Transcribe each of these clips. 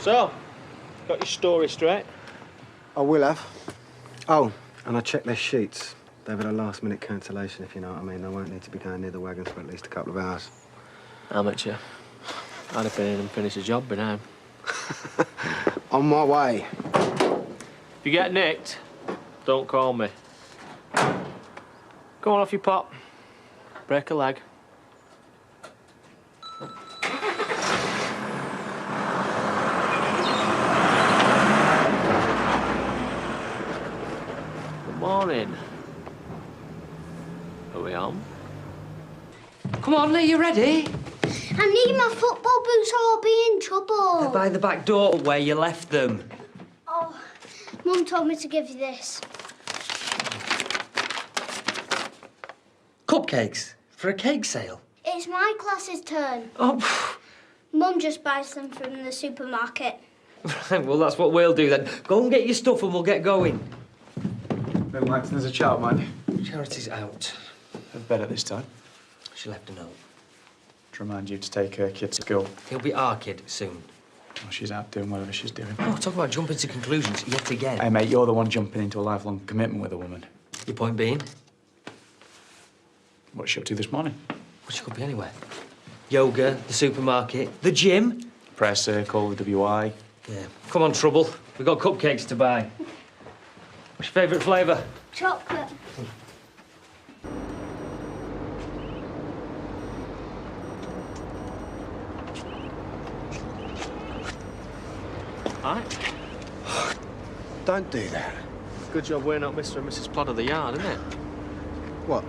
So, got your story straight? I will have. Oh, and I checked their sheets. They've had a last-minute cancellation, if you know what I mean. They won't need to be going near the wagons for at least a couple of hours. Amateur. I'd have been in and finished the job by now. On my way. If you get nicked, don't call me. Go on off your pop. Break a leg. Good morning. Are we on? Come on, Lee, you ready? I need my football boots or I'll be in trouble. They're by the back door where you left them. Oh, Mum told me to give you this. Cupcakes? For a cake sale? It's my class's turn. Oh, Mum just buys them from the supermarket. right, well, that's what we'll do then. Go and get your stuff and we'll get going. Ben Waxton, there's a child, mind. Charity's out. Have bed at this time. She left a note. To remind you to take her kid to school. He'll be our kid soon. Well, she's out doing whatever she's doing. Oh, talk about jumping to conclusions yet again. Hey, mate, you're the one jumping into a lifelong commitment with a woman. Your point being? What's she up to this morning? Well, she could be anywhere. Yoga, the supermarket, the gym. Prayer circle, the WI. Yeah. Come on, Trouble. We've got cupcakes to buy. What's your favourite flavour? Chocolate. Alright. Don't do that. Good job we're not Mr. and Mrs. Plod of the yard, isn't it? What,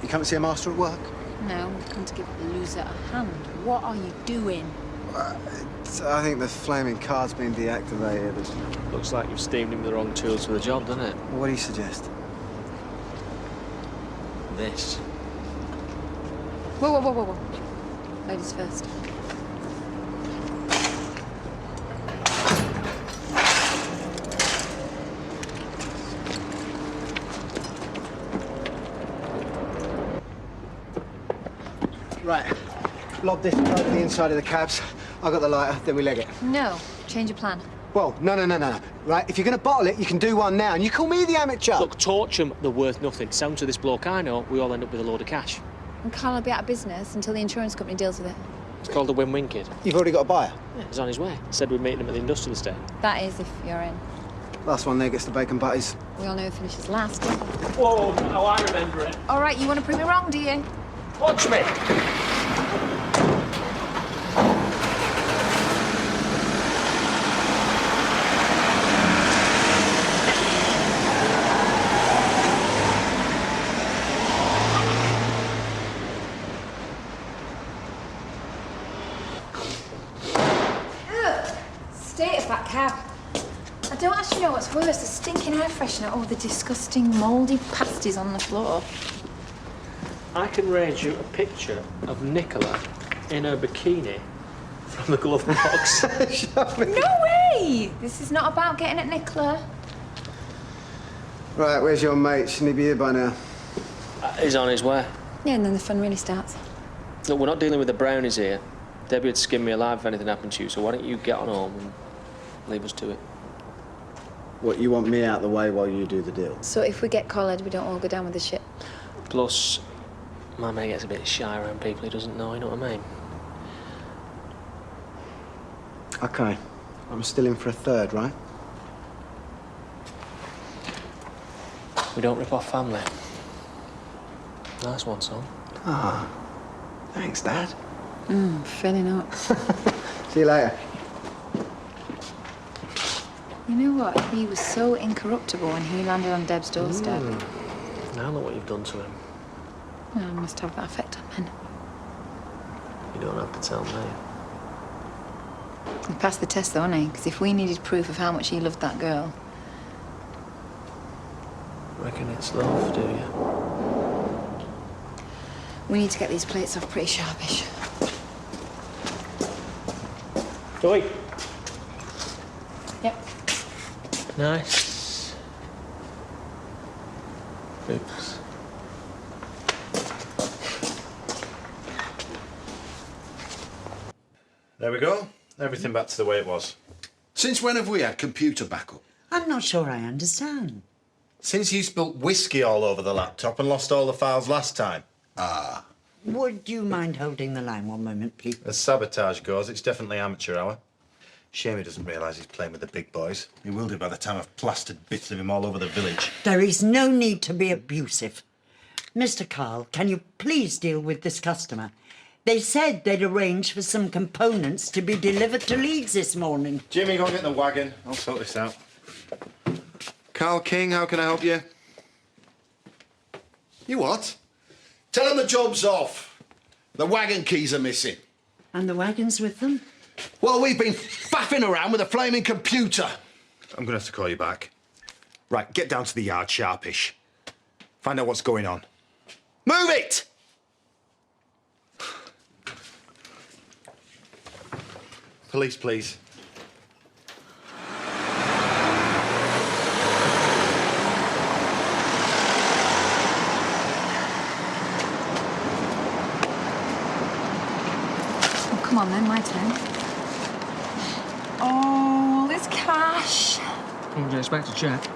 you come to see a master at work? No, I'm come to give the loser a hand. What are you doing? I think the flaming card's been deactivated. Looks like you've steamed him the wrong tools for the job, doesn't it? What do you suggest? This. Whoa, whoa, whoa, whoa, whoa. Ladies first. Right. Lob this over the inside of the cabs. I got the lighter, then we leg it. No, change your plan. Well, no. Right, if you're going to bottle it, you can do one now, and you call me the amateur. Look, torch 'em, they're worth nothing. Sound to this bloke I know, we all end up with a load of cash. And Carl will be out of business until the insurance company deals with it. It's called a win-win, kid. You've already got a buyer. Yeah, he's on his way. Said we're meeting him at the industrial estate. That is if you're in. Last one there gets the bacon butties. We all know who finishes last. Whoa, no, I remember it. All right, you want to prove me wrong, do you? Watch me. State of that cab. I don't actually know what's worse, the stinking air freshener or the disgusting mouldy pasties on the floor. I can range you a picture of Nicola in her bikini from the glove box. No way! This is not about getting at Nicola. Right, where's your mate? Shouldn't he be here by now? He's on his way. Yeah, and then the fun really starts. Look, we're not dealing with the brownies here. Debbie would skin me alive if anything happened to you, so why don't you get on home and leave us to it? What, you want me out the way while you do the deal? So if we get collared, we don't all go down with the ship. Plus, my mate gets a bit shy around people he doesn't know, you know what I mean? OK. I'm still in for a third, right? We don't rip off family. Nice one, son. Ah, thanks, Dad. Filling up. See you later. You know what? He was so incorruptible when he landed on Deb's doorstep. Now look what you've done to him. Well, I must have that effect on men. You don't have to tell me. He passed the test, though, hasn't he? Because if we needed proof of how much he loved that girl... Reckon it's love, do you? We need to get these plates off pretty sharpish. Joey. Yep. Nice. Oops. There we go. Everything back to the way it was. Since when have we had computer backup? I'm not sure I understand. Since you spilt whiskey all over the laptop and lost all the files last time. Ah. Would you mind holding the line one moment, please? As sabotage goes, it's definitely amateur hour. Shame he doesn't realise he's playing with the big boys. He will do by the time I've plastered bits of him all over the village. There is no need to be abusive. Mr. Carl, can you please deal with this customer? They said they'd arranged for some components to be delivered to Leeds this morning. Jimmy, go and get the wagon. I'll sort this out. Carl King, how can I help you? You what? Tell him the job's off. The wagon keys are missing. And the wagon's with them? Well, we've been faffing around with a flaming computer. I'm gonna have to call you back. Right, get down to the yard sharpish. Find out what's going on. Move it! Police, please. Oh, come on then, my turn. Oh, there's cash. Would you expect to check?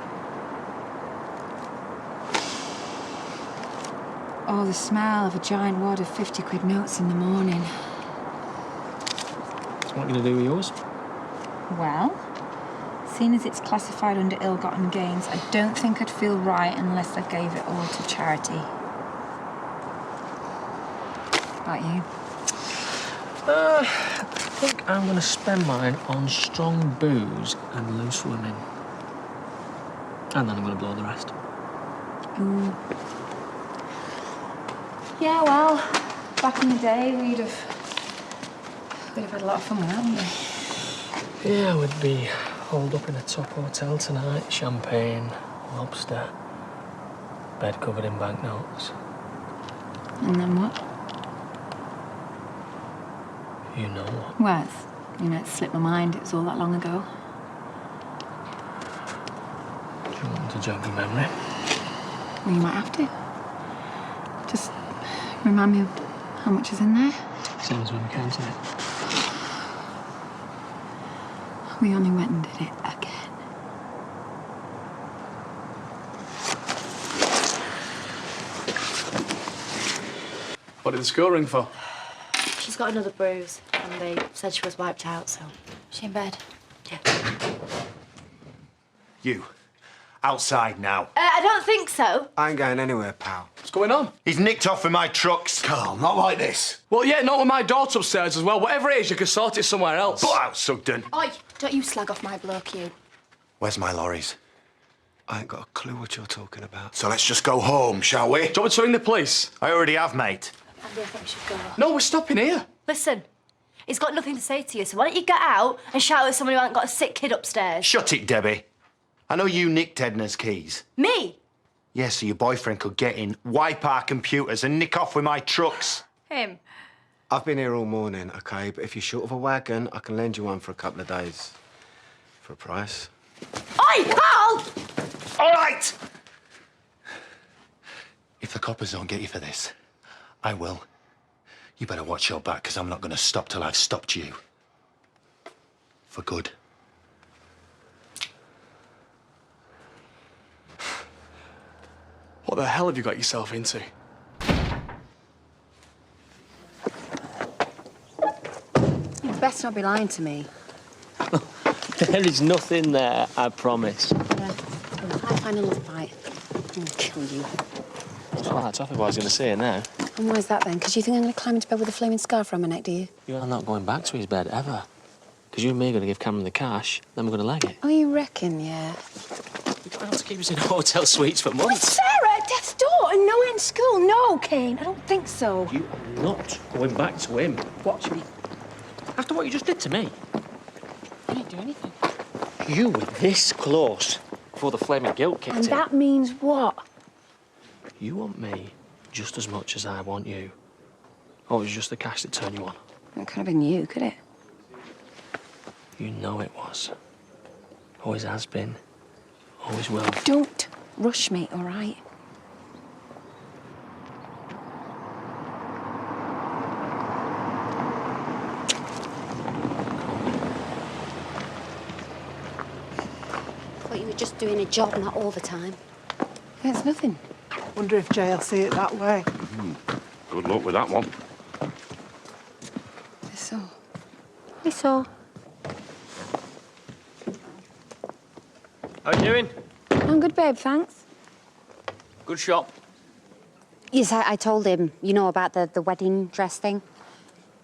Oh, the smell of a giant wad of 50-quid notes in the morning. So what are you going to do with yours? Well, seeing as it's classified under ill-gotten gains, I don't think I'd feel right unless I gave it all to charity. About you? I think I'm going to spend mine on strong booze and loose women. And then I'm going to blow the rest. Ooh. Yeah, well, back in the day, we'd have had a lot of fun with that, wouldn't we? Yeah, we'd be holed up in a top hotel tonight. Champagne, lobster, bed covered in banknotes. And then what? You know what? Well, it slipped my mind. It was all that long ago. Do you want to jog your memory? Well, you might have to. Just remind me of how much is in there. Same as when we counted it. We only went and did it again. What did the school ring for? She's got another bruise, and they said she was wiped out, so... She in bed? Yeah. You. Outside now. I don't think so. I ain't going anywhere, pal. What's going on? He's nicked off with my trucks. Carl, not like this. Well, yeah, not with my daughter upstairs as well. Whatever it is, you can sort it somewhere else. Put out, Sugden. Oi, don't you slag off my bloke, you. Where's my lorries? I ain't got a clue what you're talking about. So let's just go home, shall we? Do you want me to ring the police? I already have, mate. Andy, I think we should go. No, we're stopping here. Listen, he's got nothing to say to you, so why don't you get out and shout at someone who hasn't got a sick kid upstairs? Shut it, Debbie. I know you nicked Edna's keys. Me? Yes, so your boyfriend could get in, wipe our computers and nick off with my trucks. Him? I've been here all morning, OK? But if you're short of a wagon, I can lend you one for a couple of days. For a price. Oi, Carl! All right! If the coppers don't get you for this, I will. You better watch your back, because I'm not going to stop till I've stopped you. For good. What the hell have you got yourself into? You'd best not be lying to me. There is nothing there, I promise. Yeah. I'll find another fight. I'm gonna kill you. That's what that toffee boy's going to say now. And why is that then? Because you think I'm gonna climb into bed with a flaming scarf around my neck, do you? You're not going back to his bed, ever. Because you and me are going to give Cameron the cash, then we're going to leg it. Oh, you reckon, yeah? You're going to have to keep us in hotel suites for With months. Sarah at death's door and no one in school. No, Kane, I don't think so. You are not going back to him. Watch me. After what you just did to me. I didn't do anything. You were this close before the flaming guilt kicked in. And that means what? You want me just as much as I want you. Or was it just the cash that turned you on? It could have been you, could it? You know it was. Always has been. Always will. Don't rush me, all right? just doing a job, not all the time. Yeah, it's nothing. Wonder if Jay'll see it that way. Good luck with that one. It's all. It's all. How you doing? I'm good, babe, thanks. Good shop. Yes, I told him, you know, about the wedding dress thing.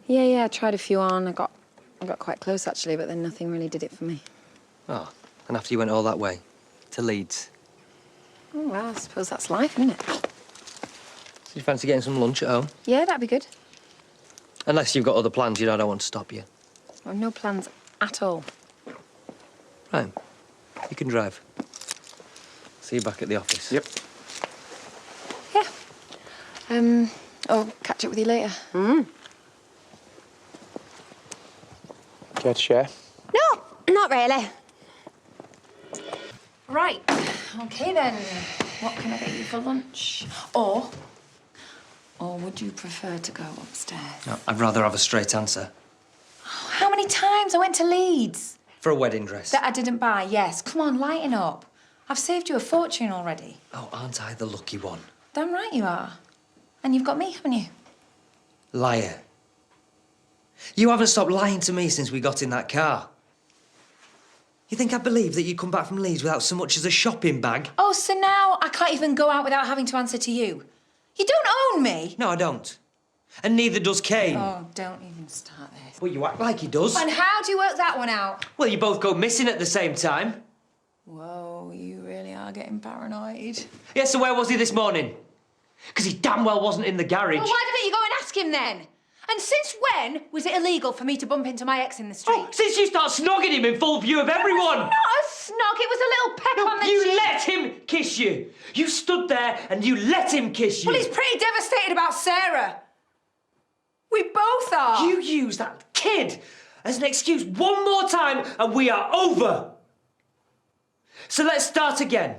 Yeah, I tried a few on. I got quite close, actually, but then nothing really did it for me. Oh, and after you went all that way? To Leeds? Oh, well, I suppose that's life, isn't it? So you fancy getting some lunch at home? Yeah, that'd be good. Unless you've got other plans, you know, I don't want to stop you. Well, no plans at all. Right. You can drive. See you back at the office. Yep. Yeah. I'll catch up with you later. Care to share? No, not really. Right. Okay, then. What can I get you for lunch? Or would you prefer to go upstairs? No, I'd rather have a straight answer. Oh, how many times I went to Leeds? For a wedding dress. That I didn't buy, yes. Come on, lighten up. I've saved you a fortune already. Oh, aren't I the lucky one? Damn right you are. And you've got me, haven't you? Liar. You haven't stopped lying to me since we got in that car. You think I believe that you come back from Leeds without so much as a shopping bag? Oh, so now I can't even go out without having to answer to you? You don't own me. No, I don't. And neither does Kane. Oh, don't even start this. Well, you act like he does. And how do you work that one out? Well, you both go missing at the same time. Whoa, you really are getting paranoid. Yeah, so where was he this morning? Because he damn well wasn't in the garage. Well, why didn't you go and ask him then? And since when was it illegal for me to bump into my ex in the street? Oh, since you start snogging him in full view of everyone. It was not a snog, it was a little peck on the You cheek. let him kiss you. You stood there and you let him kiss you. Well, he's pretty devastated about Sarah. We both are. You use that kid as an excuse one more time and we are over. So let's start again.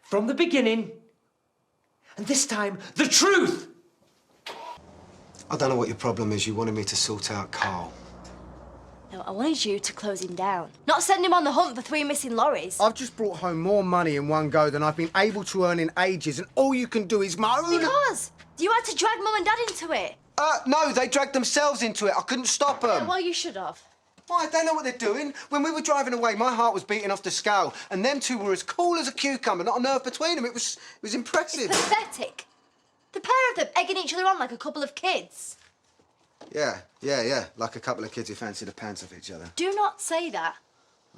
From the beginning. And this time, the truth. I don't know what your problem is. You wanted me to sort out Carl. No, I wanted you to close him down. Not send him on the hunt for 3 missing lorries. I've just brought home more money in one go than I've been able to earn in ages, and all you can do is moan. Because you had to drag Mum and Dad into it. No, they dragged themselves into it. I couldn't stop them. Yeah, well, you should have. Why, they know what they're doing. When we were driving away, my heart was beating off the scale, and them two were as cool as a cucumber, not a nerve between them. It was impressive. It's pathetic. The pair of them egging each other on like a couple of kids. Yeah. Like a couple of kids who fancy the pants off each other. Do not say that.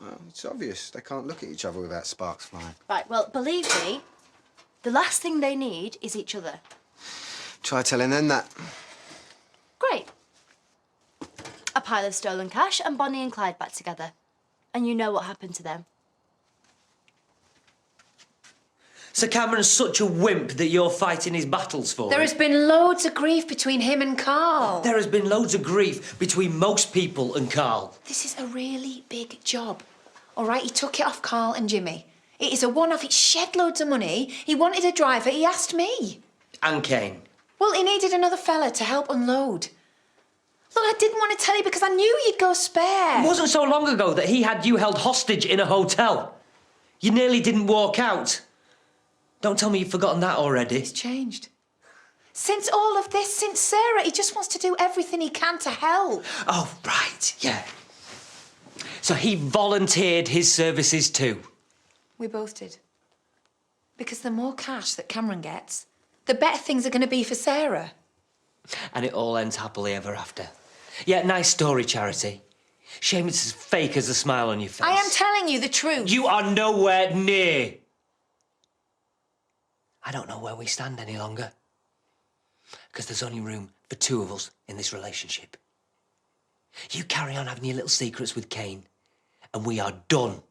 Well, it's obvious. They can't look at each other without sparks flying. Right, well, believe me, the last thing they need is each other. Try telling them that. Great. A pile of stolen cash and Bonnie and Clyde back together. And you know what happened to them. So Cameron's such a wimp that you're fighting his battles for There him? has been loads of grief between him and Carl. There has been loads of grief between most people and Carl. This is a really big job. All right, he took it off Carl and Jimmy. It is a one-off. It shed loads of money. He wanted a driver. He asked me. And Kane. Well, he needed another fella to help unload. Look, I didn't want to tell you because I knew you'd go spare. It wasn't so long ago that he had you held hostage in a hotel. You nearly didn't walk out. Don't tell me you've forgotten that already. It's changed. Since all of this, since Sarah, he just wants to do everything he can to help. Oh, right, yeah. So he volunteered his services too? We both did. Because the more cash that Cameron gets, the better things are going to be for Sarah. And it all ends happily ever after. Yeah, nice story, Charity. Shame it's as fake as a smile on your face. I am telling you the truth. You are nowhere near. I don't know where we stand any longer. Because there's only room for 2 of us in this relationship. You carry on having your little secrets with Kane, and we are done.